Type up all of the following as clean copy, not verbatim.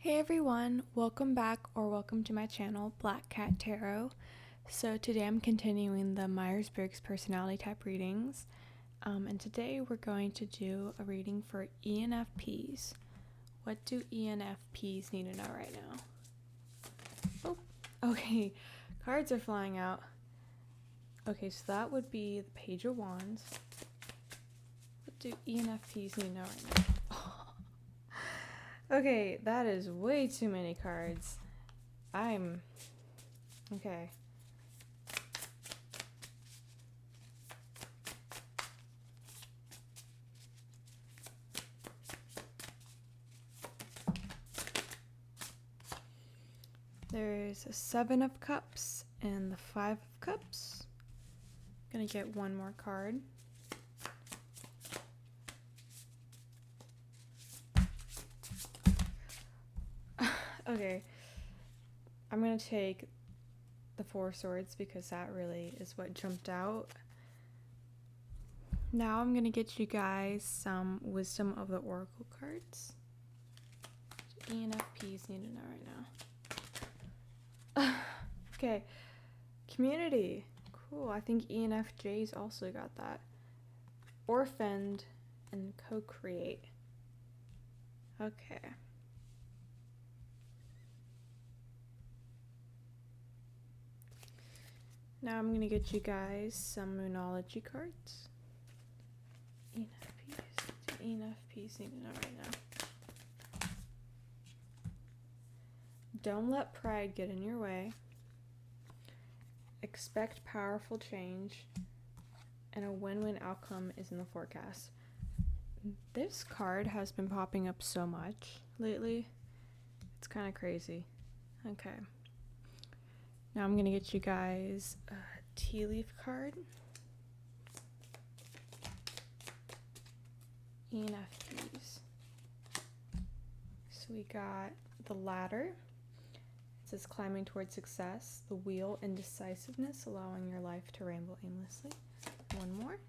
Hey everyone, welcome back or welcome to my channel, Black Cat Tarot. So today I'm continuing the Myers-Briggs personality type readings, and today we're going to do a reading for ENFPs. What do ENFPs need to know right now? Oh, okay, cards are flying out. Okay, so that would be the Page of Wands. What do ENFPs need to know right now? Okay, that is way too many cards. Okay. There's a 7 of Cups and the 5 of Cups. I'm gonna get one more card. Okay, I'm gonna take the 4 Swords because that really is what jumped out. Now I'm gonna get you guys some Wisdom of the Oracle cards. ENFPs need to know right now. Okay, community. Cool, I think ENFJs also got that. Orphaned and co-create. Okay. Now I'm gonna get you guys some Moonology cards. ENFPs need to know right now. Don't let pride get in your way. Expect powerful change. And a win-win outcome is in the forecast. This card has been popping up so much lately. It's kind of crazy. Okay. Now I'm going to get you guys a tea leaf card. ENFPs. So we got the ladder. It says climbing towards success. The wheel, indecisiveness, allowing your life to ramble aimlessly. One more.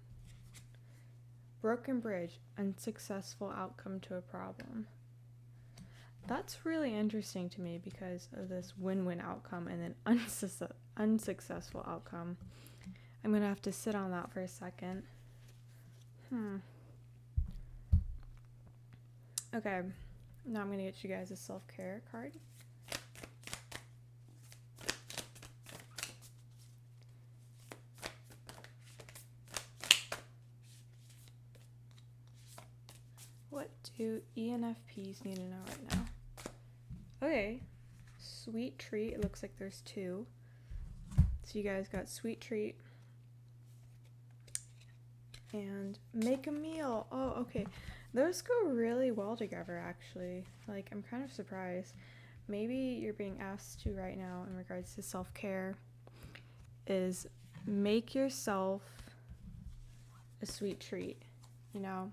Broken bridge, unsuccessful outcome to a problem. That's really interesting to me because of this win-win outcome and then unsuccessful outcome. I'm going to have to sit on that for a second. Okay, now I'm going to get you guys a self-care card. What do ENFPs need to know right now? Okay, sweet treat. It looks like there's 2. So you guys got sweet treat and make a meal. Oh, okay. Those go really well together, actually. Like, I'm kind of surprised. Maybe you're being asked to right now in regards to self-care is make yourself a sweet treat, you know?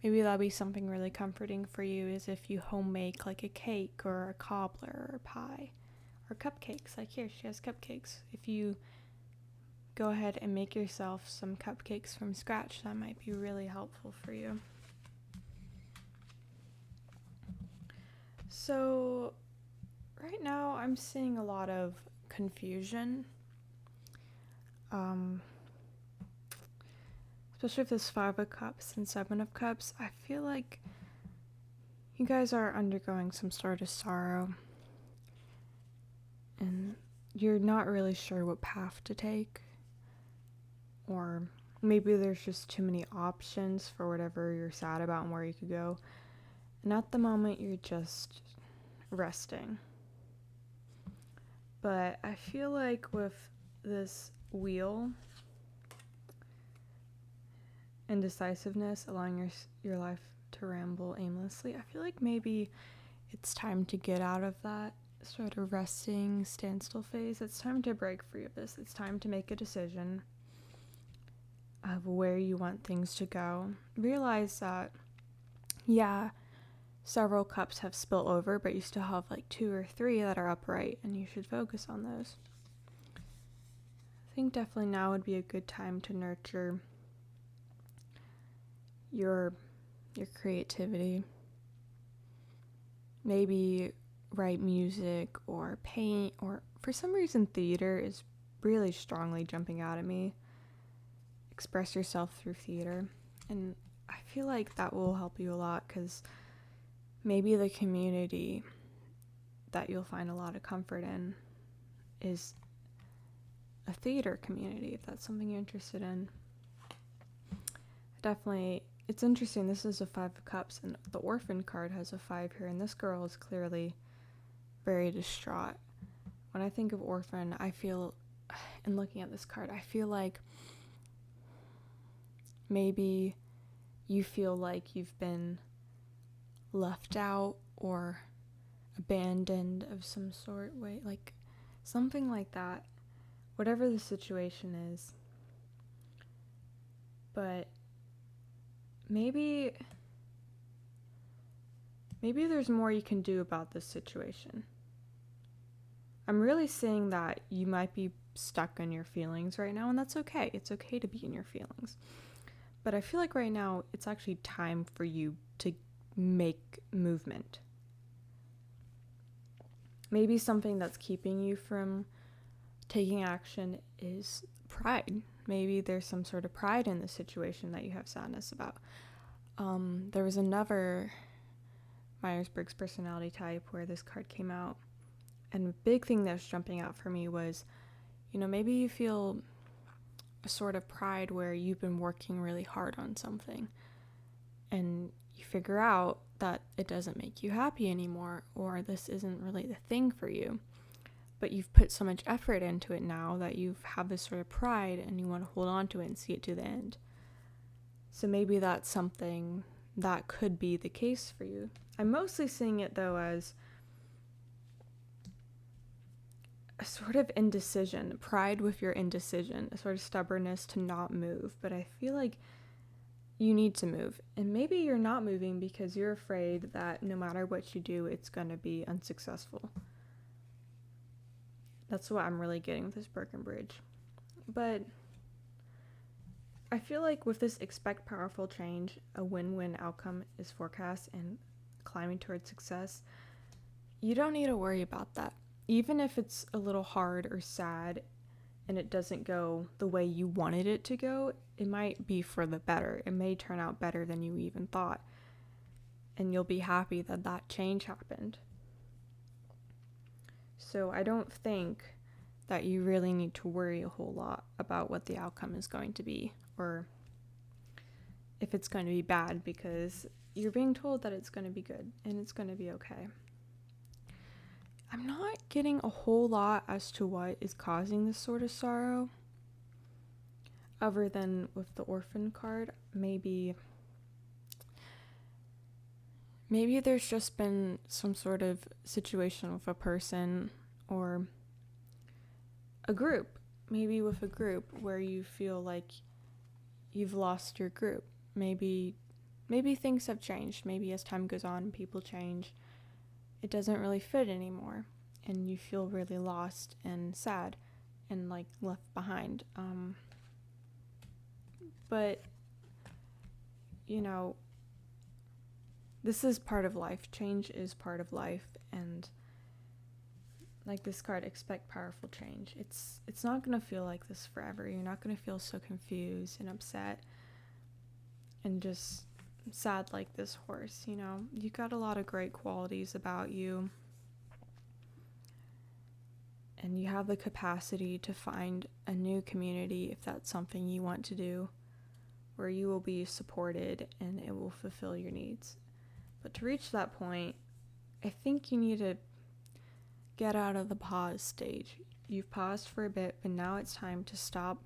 Maybe that'll be something really comforting for you is if you home make like a cake or a cobbler or a pie or cupcakes. Like here, she has cupcakes. If you go ahead and make yourself some cupcakes from scratch, that might be really helpful for you. So right now I'm seeing a lot of confusion. Especially with this 5 of Cups and 7 of Cups, I feel like you guys are undergoing some sort of sorrow. And you're not really sure what path to take. Or maybe there's just too many options for whatever you're sad about and where you could go. And at the moment, you're just resting. But I feel like with this wheel, indecisiveness, allowing your life to ramble aimlessly, I feel like maybe it's time to get out of that sort of resting standstill phase. It's time to break free of this. It's time to make a decision of where you want things to go. Realize that, yeah, several cups have spilled over, but you still have like 2 or 3 that are upright, and you should focus on those. I think definitely now would be a good time to nurture your creativity maybe write music or paint, or for some reason theater is really strongly jumping out at me. Express yourself through theater. And I feel like that will help you a lot, because maybe the community that you'll find a lot of comfort in is a theater community, if that's something you're interested in. Definitely, it's interesting. This is a 5 of Cups, and the Orphan card has a 5 here, and this girl is clearly very distraught. When I think of Orphan, I feel, and looking at this card, I feel like maybe you feel like you've been left out or abandoned of some sort, way, like something like that, whatever the situation is. But maybe there's more you can do about this situation. I'm really saying that you might be stuck in your feelings right now, and that's okay. It's okay to be in your feelings. But I feel like right now it's actually time for you to make movement. Maybe something that's keeping you from taking action is pride. Maybe there's some sort of pride in the situation that you have sadness about. There was another Myers-Briggs personality type where this card came out, and the big thing that was jumping out for me was, maybe you feel a sort of pride where you've been working really hard on something and you figure out that it doesn't make you happy anymore, or this isn't really the thing for you, but you've put so much effort into it now that you have this sort of pride and you want to hold on to it and see it to the end. So maybe that's something that could be the case for you. I'm mostly seeing it though as a sort of indecision, pride with your indecision, a sort of stubbornness to not move. But I feel like you need to move. And maybe you're not moving because you're afraid that no matter what you do, it's going to be unsuccessful. That's what I'm really getting with this broken bridge. But I feel like with this expect powerful change, a win-win outcome is forecast and climbing towards success. You don't need to worry about that. Even if it's a little hard or sad and it doesn't go the way you wanted it to go, it might be for the better. It may turn out better than you even thought. And you'll be happy that that change happened. So I don't think that you really need to worry a whole lot about what the outcome is going to be, or if it's going to be bad, because you're being told that it's going to be good and it's going to be okay. I'm not getting a whole lot as to what is causing this sort of sorrow, other than with the Orphan card. Maybe there's just been some sort of situation with a person or a group. Maybe with a group where you feel like you've lost your group. Maybe things have changed. Maybe as time goes on, people change. It doesn't really fit anymore, and you feel really lost and sad and like left behind. But this is part of life. Change is part of life, and like this card, expect powerful change. It's not going to feel like this forever. You're not going to feel so confused and upset and just sad like this horse. You got a lot of great qualities about you, and you have the capacity to find a new community if that's something you want to do, where you will be supported and it will fulfill your needs. But to reach that point, I think you need to get out of the pause stage. You've paused for a bit, but now it's time to stop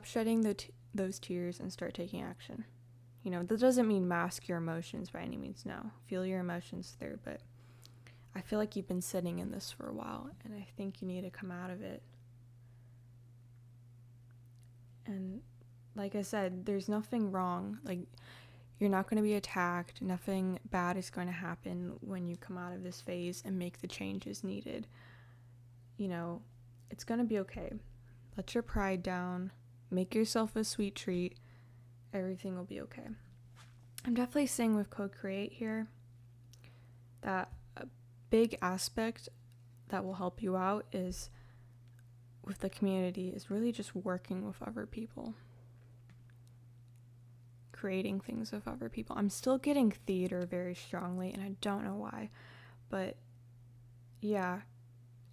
shedding those tears and start taking action. That doesn't mean mask your emotions by any means. No, feel your emotions through, but I feel like you've been sitting in this for a while, and I think you need to come out of it. And like I said, there's nothing wrong. Like, you're not going to be attacked. Nothing bad is going to happen when you come out of this phase and make the changes needed. It's going to be okay. Let your pride down. Make yourself a sweet treat. Everything will be okay. I'm definitely seeing with co-create here. that a big aspect that will help you out is with the community is really just working with other people, creating things with other people. I'm still getting theater very strongly, and I don't know why, but yeah,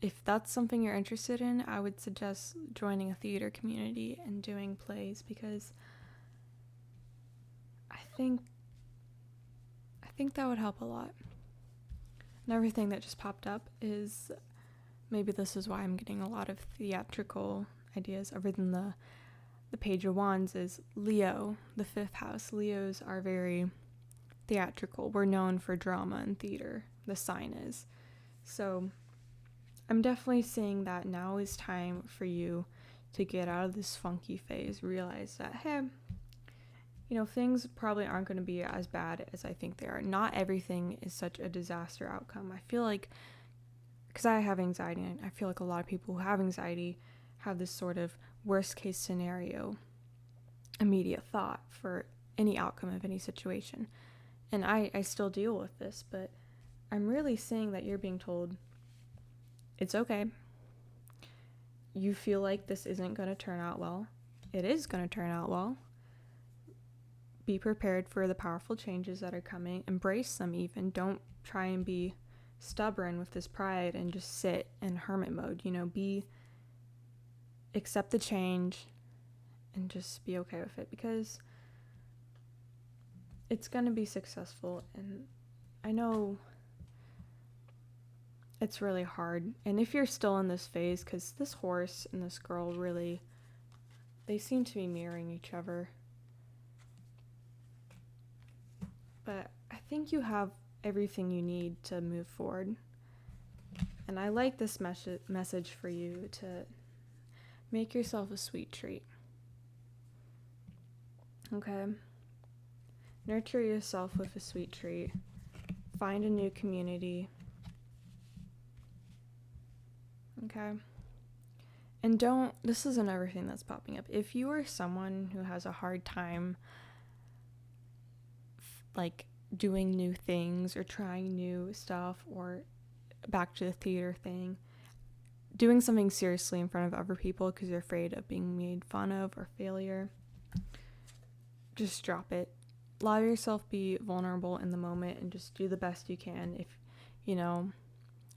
if that's something you're interested in, I would suggest joining a theater community and doing plays, because I think that would help a lot. Another thing that just popped up is, maybe this is why I'm getting a lot of theatrical ideas other than the Page of Wands, is Leo, the 5th house. Leos are very theatrical. We're known for drama and theater, the sign is. So I'm definitely seeing that now is time for you to get out of this funky phase, realize that, hey, things probably aren't going to be as bad as I think they are. Not everything is such a disaster outcome. I feel like, because I have anxiety, and I feel like a lot of people who have anxiety have this sort of worst case scenario immediate thought for any outcome of any situation. And I still deal with this, but I'm really seeing that you're being told it's okay. You feel like this isn't going to turn out well. It is going to turn out well. Be prepared for the powerful changes that are coming. Embrace them even. Don't try and be stubborn with this pride and just sit in hermit mode. Accept the change and just be okay with it, because it's going to be successful. And I know it's really hard. And if you're still in this phase, because this horse and this girl really, they seem to be mirroring each other. But I think you have everything you need to move forward. And I like this message for you to make yourself a sweet treat. Okay? Nurture yourself with a sweet treat. Find a new community. Okay? And this is another thing that's popping up. If you are someone who has a hard time like doing new things or trying new stuff, or back to the theater thing, doing something seriously in front of other people because you're afraid of being made fun of or failure, just drop it. Allow yourself be vulnerable in the moment and just do the best you can. If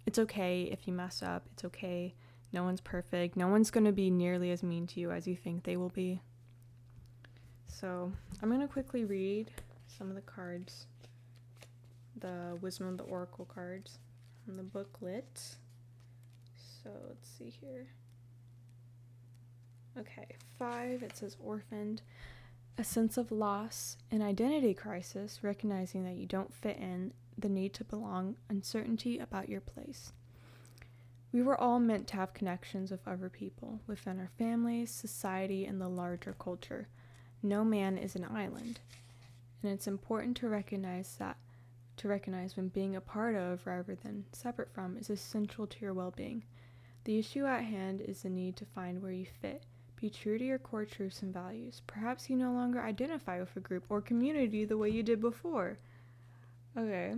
it's okay if you mess up. It's okay. No one's perfect. No one's going to be nearly as mean to you as you think they will be. So I'm going to quickly read some of the cards, the Wisdom of the Oracle cards from the booklet. So let's see here. Okay, 5, it says orphaned. A sense of loss, an identity crisis, recognizing that you don't fit in, the need to belong, uncertainty about your place. We were all meant to have connections with other people, within our families, society, and the larger culture. No man is an island. And it's important to recognize when being a part of rather than separate from is essential to your well-being. The issue at hand is the need to find where you fit. Be true to your core truths and values. Perhaps you no longer identify with a group or community the way you did before. Okay.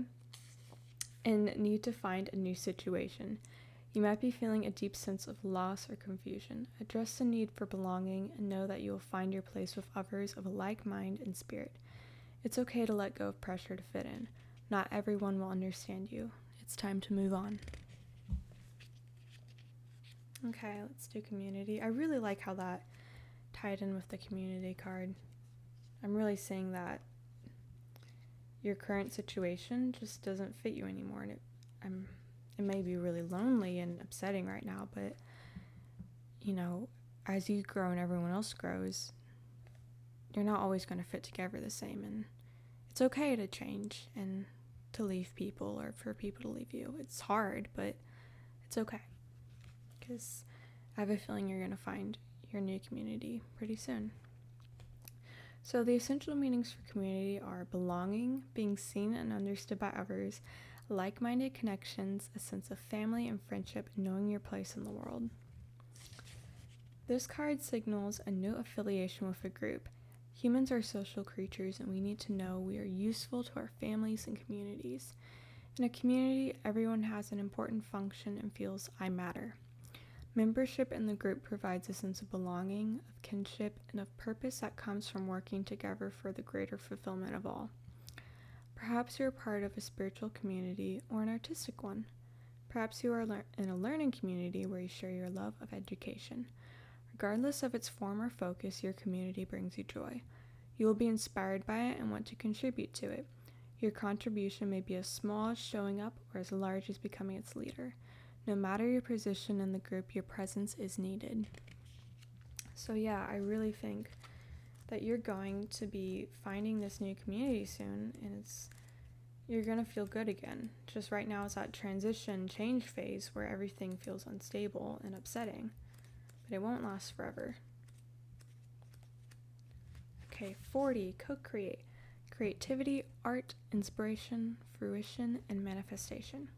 And need to find a new situation. You might be feeling a deep sense of loss or confusion. Address the need for belonging and know that you will find your place with others of a like mind and spirit. It's okay to let go of pressure to fit in. Not everyone will understand you. It's time to move on. Okay, let's do community. I really like how that tied in with the community card. I'm really seeing that your current situation just doesn't fit you anymore. And it may be really lonely and upsetting right now, but, as you grow and everyone else grows, you're not always going to fit together the same. And it's okay to change and to leave people or for people to leave you. It's hard, but it's okay. Because I have a feeling you're going to find your new community pretty soon. So the essential meanings for community are belonging, being seen and understood by others, like-minded connections, a sense of family and friendship, and knowing your place in the world. This card signals a new affiliation with a group. Humans are social creatures, and we need to know we are useful to our families and communities. In a community, everyone has an important function and feels I matter. Membership in the group provides a sense of belonging, of kinship, and of purpose that comes from working together for the greater fulfillment of all. Perhaps you're part of a spiritual community or an artistic one. Perhaps you are in a learning community where you share your love of education. Regardless of its form or focus, your community brings you joy. You will be inspired by it and want to contribute to it. Your contribution may be as small as showing up or as large as becoming its leader. No matter your position in the group, your presence is needed. So yeah, I really think that you're going to be finding this new community soon, and you're going to feel good again. Just right now it's that transition change phase where everything feels unstable and upsetting, but it won't last forever. Okay, 40, co-create. Creativity, art, inspiration, fruition, and manifestation.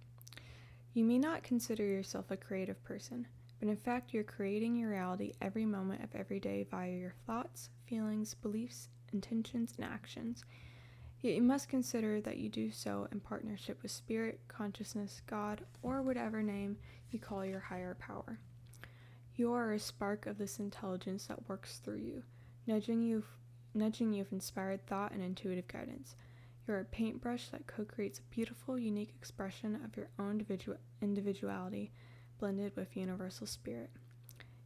You may not consider yourself a creative person, but in fact you're creating your reality every moment of every day via your thoughts, feelings, beliefs, intentions, and actions. Yet you must consider that you do so in partnership with spirit, consciousness, God, or whatever name you call your higher power. You are a spark of this intelligence that works through you, nudging you with inspired thought and intuitive guidance. You're a paintbrush that co-creates a beautiful, unique expression of your own individuality, blended with universal spirit.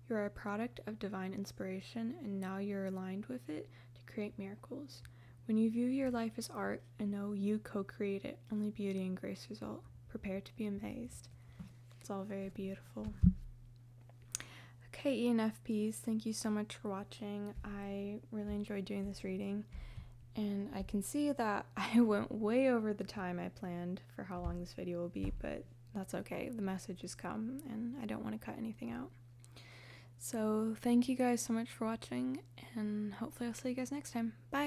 You are a product of divine inspiration, and now you're aligned with it to create miracles. When you view your life as art and know you co-create it, only beauty and grace result. Prepare to be amazed. It's all very beautiful. Okay, ENFPs, thank you so much for watching. I really enjoyed doing this reading, and I can see that I went way over the time I planned for how long this video will be, but that's okay. The message has come, and I don't want to cut anything out. So thank you guys so much for watching, and hopefully I'll see you guys next time. Bye!